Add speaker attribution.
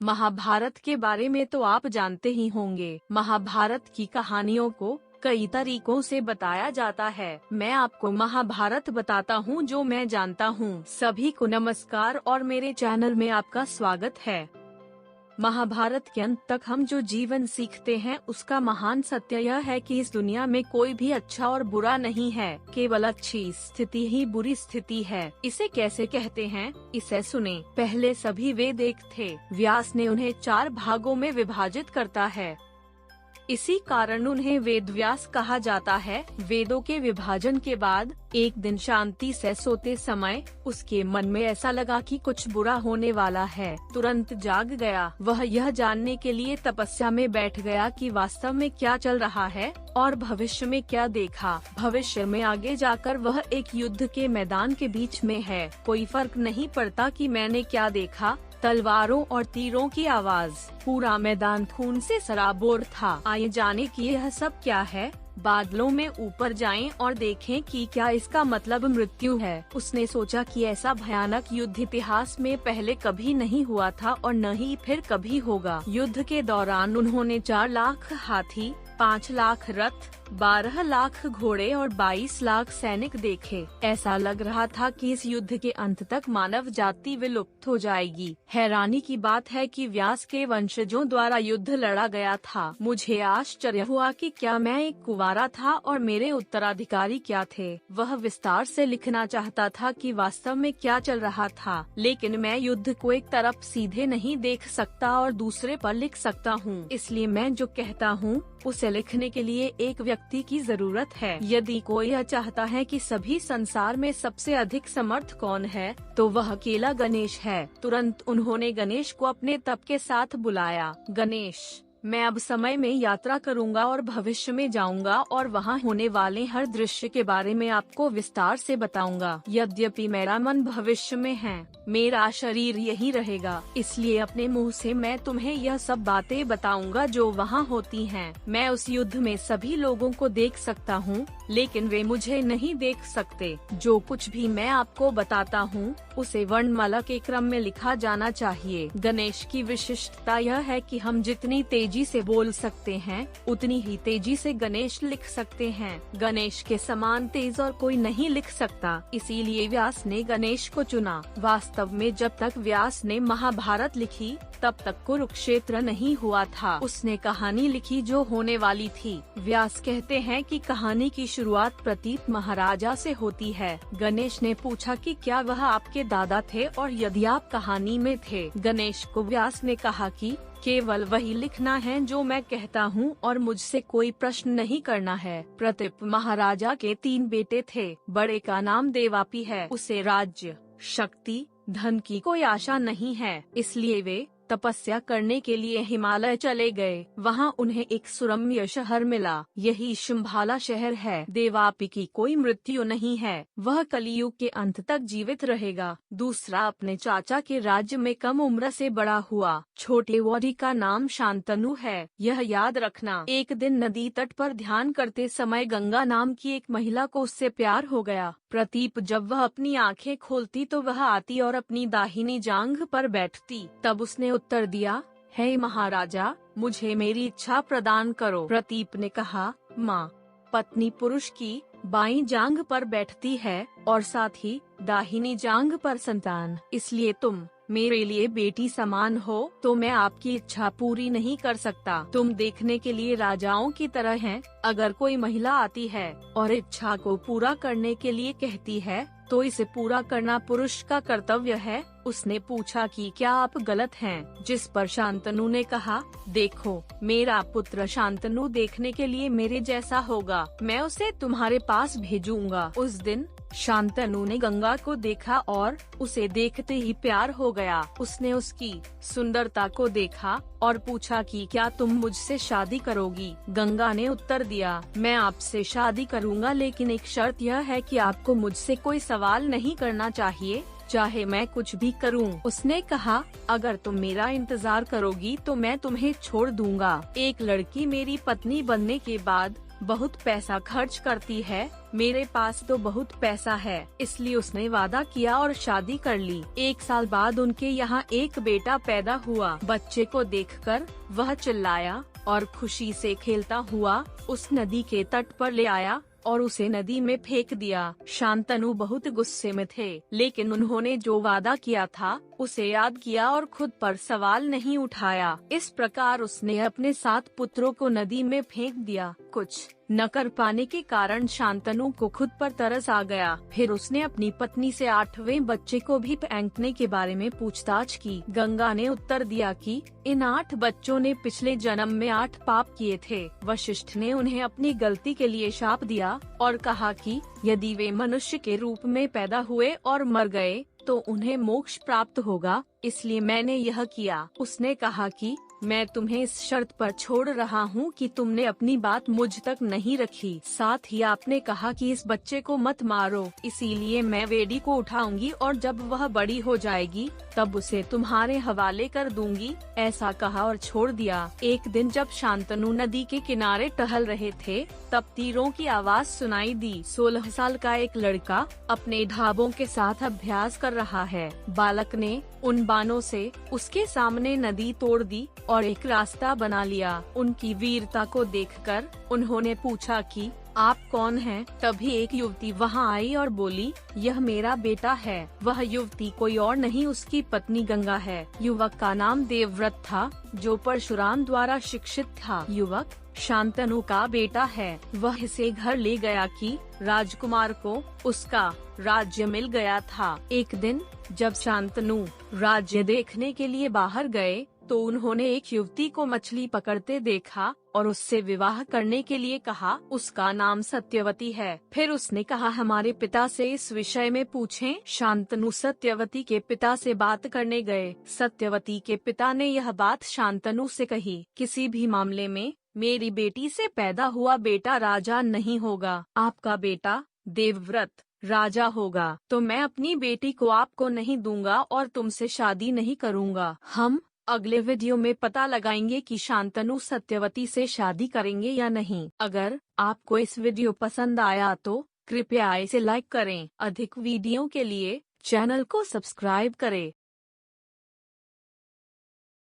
Speaker 1: महाभारत के बारे में तो आप जानते ही होंगे। महाभारत की कहानियों को कई तरीकों से बताया जाता है। मैं आपको महाभारत बताता हूँ जो मैं जानता हूँ। सभी को नमस्कार और मेरे चैनल में आपका स्वागत है। महाभारत के अंत तक हम जो जीवन सीखते हैं उसका महान सत्य यह है कि इस दुनिया में कोई भी अच्छा और बुरा नहीं है, केवल अच्छी स्थिति ही बुरी स्थिति है। इसे कैसे कहते हैं, इसे सुने। पहले सभी वेद एक थे। व्यास ने उन्हें 4 भागों में विभाजित करता है, इसी कारण उन्हें वेद व्यास कहा जाता है। वेदों के विभाजन के बाद एक दिन शांति से सोते समय उसके मन में ऐसा लगा कि कुछ बुरा होने वाला है। तुरंत जाग गया। वह यह जानने के लिए तपस्या में बैठ गया कि वास्तव में क्या चल रहा है और भविष्य में क्या देखा। भविष्य में आगे जाकर वह एक युद्ध के मैदान के बीच में है। कोई फर्क नहीं पड़ता कि मैंने क्या देखा। तलवारों और तीरों की आवाज, पूरा मैदान खून से सराबोर था। आइए जाने कि यह सब क्या है। बादलों में ऊपर जाएं और देखें कि क्या इसका मतलब मृत्यु है। उसने सोचा कि ऐसा भयानक युद्ध इतिहास में पहले कभी नहीं हुआ था और न ही फिर कभी होगा। युद्ध के दौरान उन्होंने 4 लाख हाथी, 5 लाख रथ, 12 लाख घोड़े और 22 लाख सैनिक देखे। ऐसा लग रहा था कि इस युद्ध के अंत तक मानव जाति विलुप्त हो जाएगी। हैरानी की बात है कि व्यास के वंशजों द्वारा युद्ध लड़ा गया था। मुझे आश्चर्य हुआ कि क्या मैं एक कुंवारा था और मेरे उत्तराधिकारी क्या थे। वह विस्तार से लिखना चाहता था कि वास्तव में क्या चल रहा था, लेकिन मैं युद्ध को एक तरफ सीधे नहीं देख सकता और दूसरे पर लिख सकता हूँ। इसलिए मैं जो कहता हूँ उसे लिखने के लिए एक व्यक्ति की जरूरत है। यदि कोई यह चाहता है कि सभी संसार में सबसे अधिक समर्थ कौन है, तो वह अकेला गणेश है। तुरंत उन्होंने गणेश को अपने तप के साथ बुलाया। गणेश, मैं अब समय में यात्रा करूंगा और भविष्य में जाऊंगा और वहाँ होने वाले हर दृश्य के बारे में आपको विस्तार से बताऊंगा। यद्यपि मेरा मन भविष्य में है, मेरा शरीर यही रहेगा, इसलिए अपने मुंह से मैं तुम्हें यह सब बातें बताऊंगा जो वहाँ होती हैं। मैं उस युद्ध में सभी लोगों को देख सकता हूँ, लेकिन वे मुझे नहीं देख सकते। जो कुछ भी मैं आपको बताता हूँ उसे वर्णमाला के क्रम में लिखा जाना चाहिए। गणेश की विशिष्टता यह है कि हम जितनी तेजी से बोल सकते हैं उतनी ही तेजी से गणेश लिख सकते हैं। गणेश के समान तेज और कोई नहीं लिख सकता, इसीलिए व्यास ने गणेश को चुना। वास्तव में जब तक व्यास ने महाभारत लिखी तब तक कुरुक्षेत्र नहीं हुआ था। उसने कहानी लिखी जो होने वाली थी। व्यास कहते हैं कि कहानी की शुरुआत प्रतीप महाराजा से होती है। गणेश ने पूछा कि क्या वह आपके दादा थे और यदि आप कहानी में थे। गणेश को व्यास ने कहा कि केवल वही लिखना है जो मैं कहता हूँ और मुझसे कोई प्रश्न नहीं करना है। प्रतीप महाराजा के 3 बेटे थे। बड़े का नाम देवापी है। उसे राज्य, शक्ति, धन की कोई आशा नहीं है, इसलिए वे तपस्या करने के लिए हिमालय चले गए। वहाँ उन्हें एक सुरम्य शहर मिला। यही शुंभाला शहर है। देवापी की कोई मृत्यु नहीं है, वह कलियुग के अंत तक जीवित रहेगा। दूसरा अपने चाचा के राज्य में कम उम्र से बड़ा हुआ। छोटे वॉरी का नाम शांतनु है। यह याद रखना। एक दिन नदी तट पर ध्यान करते समय गंगा नाम की एक महिला को उससे प्यार हो गया। प्रतीप जब वह अपनी आंखें खोलती तो वह आती और अपनी दाहिनी जांघ पर बैठती। तब उसने उत्तर दिया, हे महाराजा, मुझे मेरी इच्छा प्रदान करो। प्रतीप ने कहा, माँ, पत्नी पुरुष की बाईं जांघ पर बैठती है और साथ ही दाहिनी जांघ पर संतान, इसलिए तुम मेरे लिए बेटी समान हो, तो मैं आपकी इच्छा पूरी नहीं कर सकता। तुम देखने के लिए राजाओं की तरह हैं। अगर कोई महिला आती है और इच्छा को पूरा करने के लिए कहती है तो इसे पूरा करना पुरुष का कर्तव्य है। उसने पूछा कि क्या आप गलत हैं? जिस पर शांतनु ने कहा, देखो, मेरा पुत्र शांतनु देखने के लिए मेरे जैसा होगा, मैं उसे तुम्हारे पास भेजूंगा। उस दिन शांतनु ने गंगा को देखा और उसे देखते ही प्यार हो गया। उसने उसकी सुंदरता को देखा और पूछा कि क्या तुम मुझसे शादी करोगी? गंगा ने उत्तर दिया, मैं आपसे शादी करूंगा, लेकिन एक शर्त यह है कि आपको मुझसे कोई सवाल नहीं करना चाहिए, चाहे मैं कुछ भी करूं। उसने कहा, अगर तुम मेरा इंतजार करोगी तो मैं तुम्हें छोड़ दूंगा। एक लड़की मेरी पत्नी बनने के बाद बहुत पैसा खर्च करती है, मेरे पास तो बहुत पैसा है। इसलिए उसने वादा किया और शादी कर ली। 1 साल बाद उनके यहाँ एक बेटा पैदा हुआ। बच्चे को देखकर वह चिल्लाया और खुशी से खेलता हुआ उस नदी के तट पर ले आया और उसे नदी में फेंक दिया। शांतनु बहुत गुस्से में थे, लेकिन उन्होंने जो वादा किया था उसे याद किया और खुद पर सवाल नहीं उठाया। इस प्रकार उसने अपने 7 पुत्रों को नदी में फेंक दिया। कुछ न कर पाने के कारण शांतनु को खुद पर तरस आ गया। फिर उसने अपनी पत्नी से 8वें बच्चे को भी फेंकने के बारे में पूछताछ की। गंगा ने उत्तर दिया कि इन 8 बच्चों ने पिछले जन्म में 8 पाप किए थे। वशिष्ठ ने उन्हें अपनी गलती के लिए शाप दिया और कहा कि यदि वे मनुष्य के रूप में पैदा हुए और मर गए तो उन्हें मोक्ष प्राप्त होगा, इसलिए मैंने यह किया। उसने कहा कि मैं तुम्हें इस शर्त पर छोड़ रहा हूँ कि तुमने अपनी बात मुझ तक नहीं रखी। साथ ही आपने कहा कि इस बच्चे को मत मारो, इसीलिए मैं वेदी को उठाऊंगी और जब वह बड़ी हो जाएगी तब उसे तुम्हारे हवाले कर दूंगी। ऐसा कहा और छोड़ दिया। एक दिन जब शांतनु नदी के किनारे टहल रहे थे तब तीरों की आवाज सुनाई दी। 16 साल का एक लड़का अपने ढाबों के साथ अभ्यास कर रहा है। बालक ने उन बाणों से उसके सामने नदी तोड़ दी और एक रास्ता बना लिया। उनकी वीरता को देखकर उन्होंने पूछा कि आप कौन हैं? तभी एक युवती वहां आई और बोली, यह मेरा बेटा है। वह युवती कोई और नहीं उसकी पत्नी गंगा है। युवक का नाम देवव्रत था जो परशुराम द्वारा शिक्षित था। युवक शांतनु का बेटा है। वह इसे घर ले गया कि राजकुमार को उसका राज्य मिल गया था। एक दिन जब शांतनु राज्य देखने के लिए बाहर गए तो उन्होंने एक युवती को मछली पकड़ते देखा और उससे विवाह करने के लिए कहा। उसका नाम सत्यवती है। फिर उसने कहा हमारे पिता से इस विषय में पूछें। शांतनु सत्यवती के पिता से बात करने गए। सत्यवती के पिता ने यह बात शांतनु से कही, किसी भी मामले में मेरी बेटी से पैदा हुआ बेटा राजा नहीं होगा। आपका बेटा देवव्रत राजा होगा। तो मैं अपनी बेटी को आपको नहीं दूंगा और तुमसे शादी नहीं करूंगा। हम अगले वीडियो में पता लगाएंगे कि शांतनु सत्यवती से शादी करेंगे या नहीं। अगर आपको इस वीडियो पसंद आया तो कृपया इसे लाइक करें। अधिक वीडियो के लिए चैनल को सब्सक्राइब करें।